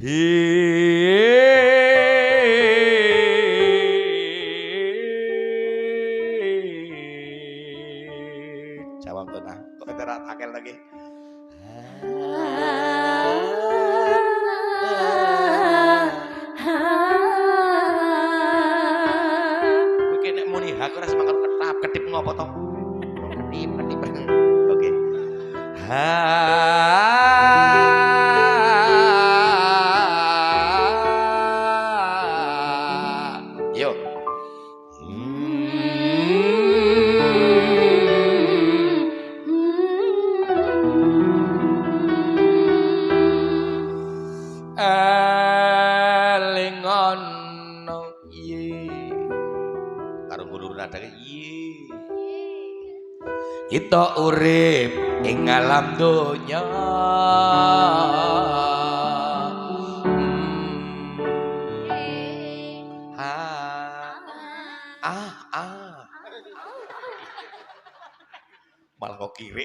Jawab tuh nah, kok kita takel lagi. Mungkin nek muni aku rasa makan ketap ketip ngopo to? Ketip. Oke. Yo. Elingono ye. Karo guru nadane ye. Kita urip ing alam donya. Malah kok kiri.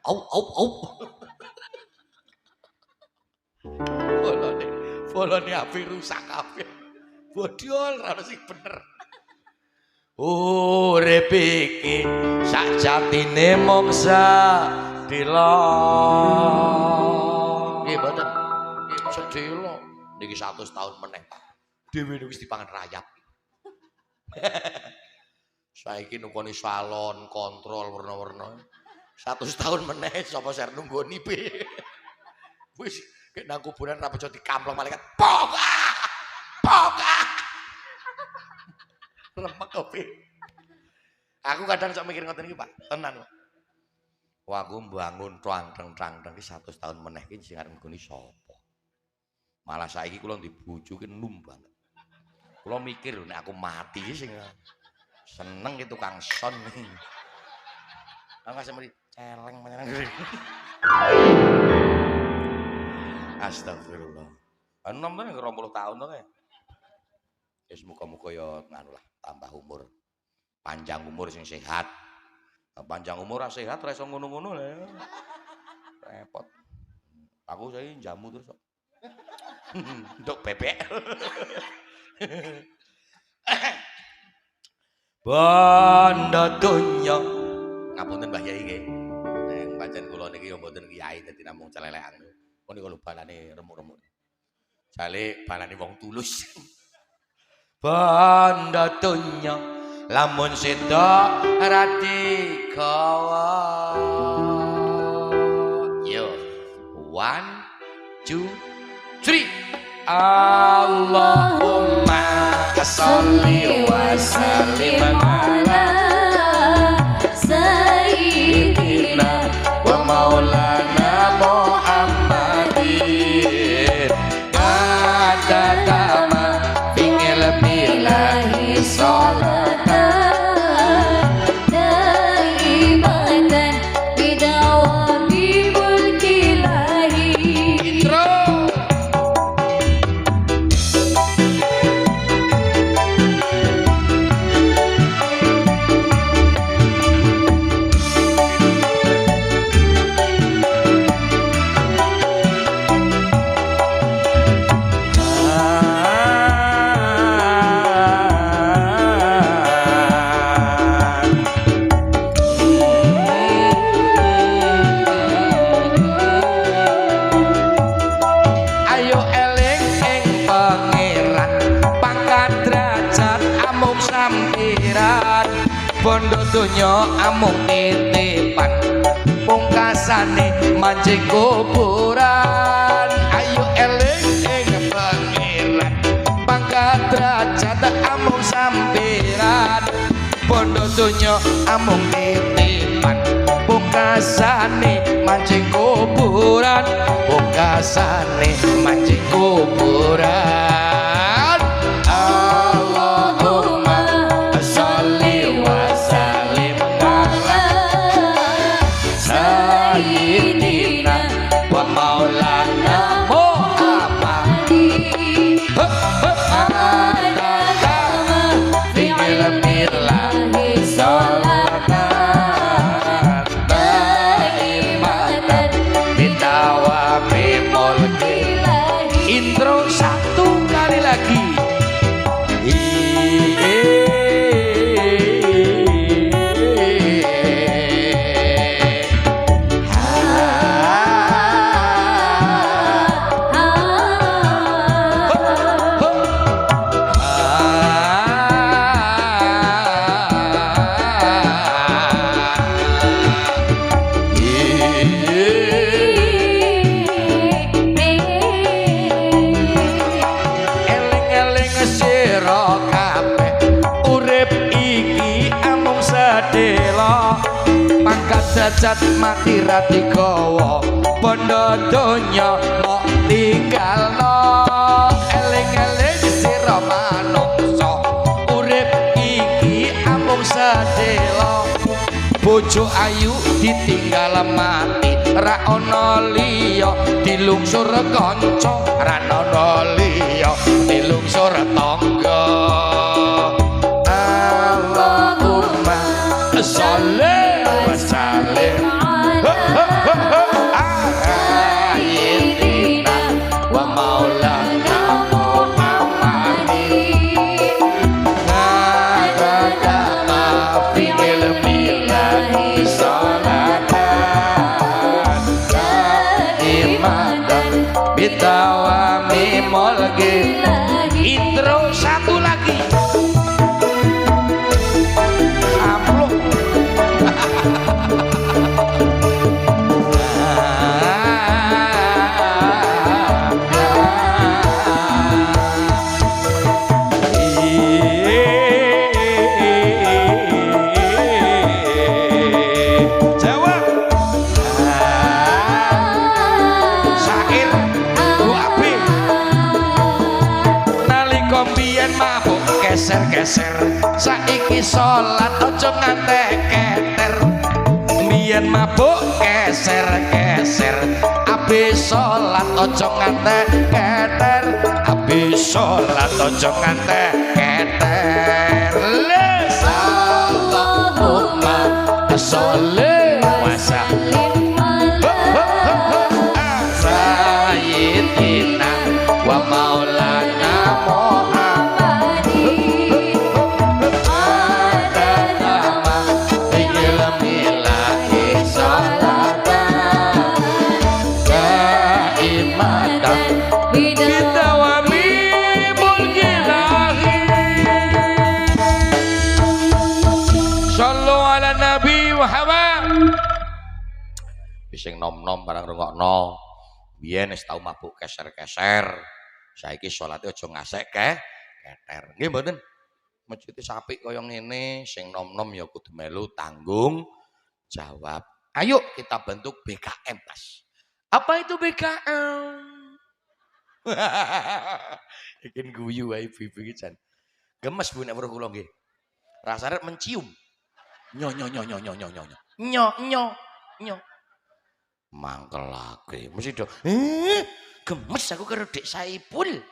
Au. Bolone api rusak kabeh. Bodol ora sing bener. Urip iki sakjatine mung sadila. Nggih mboten. Nggih sedela. Niki 100 tahun meneh. Dhewe wis dipangan rayap. Saiki nukoni salon, kontrol warna-warna. 100 tahun meneh sapa ser nunggoni pe. Wis kek nang kuburan ra bejo dikamplong malaikat. Pok. Remek kopi. Aku kadang sok mikir ngoten iki, Pak. Tenan kok. Wah, aku mbangun trang-trang iki 100 tahun meneh iki sing arep nggoni sapa? Malah saiki kula dibojo ki enum banget. Kula mikir nek aku mati sing seneng itu Kang Son iki. Aku sampe celeng meneng. Astagfirullah. Enom to 20 tahun to kae. Wis muga-muga ya nganu lah, tambah umur. Panjang umur sing sehat. Panjang umur ra sehat ra iso ngono-ngono lho. Repot. Aku saiki jamu terus kok. Nduk bebek. Bondo donya. Ngapunten Mbah Yai nggih. Nek pancen kula niki ya mboten kiai dadi namung celelekan. Kok niku lho balane remuk-remuk. Jale balane wong tulus. Bondo donya lamun seda rati kawa. Yo 1 2 3 Allahumma sholli wa sallim ala sayyidina wa maulana Muhammadin adadama bingil bilahi sholatan daimatan bidawami mulkilahi. Bondo donya amung titipan pungkasane mancing kuburan. Ayo eling ing pangeran pangkat derajat amung sampiran. Bondo donya amung titipan pungkasane mancing kuburan. Pungkasane mancing kuburan. Ilahi intro satu kali lagi. Derajat mati rati gawa bondo donya mok tinggalno eling-eling sira manungsa urip iki amung sedelo bojo ayu ditinggal mati ra ana liya dilungsur kanca ra ana liya dilungsur tangga Allahumma sholli bitawami molgi intro satu lagi amplop geser saiki salat aja ngantek keter mbiyen mabuk geser abis salat aja ngantek keter abis salat aja ngantek keter Allahumma sholli wa sallim ala sayyidina wa maulana sing nom-nom barang rungokno biyen wis tau mabuk keser-keser saiki salate aja ngasek keter nggih mboten masjid sapik kaya ngene sing nom-nom ya kudu melu tanggung jawab ayo kita bentuk BKM Mas apa itu BKM iki guyu wae ibu iki jan gemes Bu nek weruh kula nggih rasane mencium nyo mangkelake mesti do gemes aku karo Dik Saipul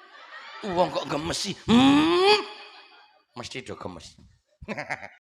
wong kok gemes sih mesti do gemes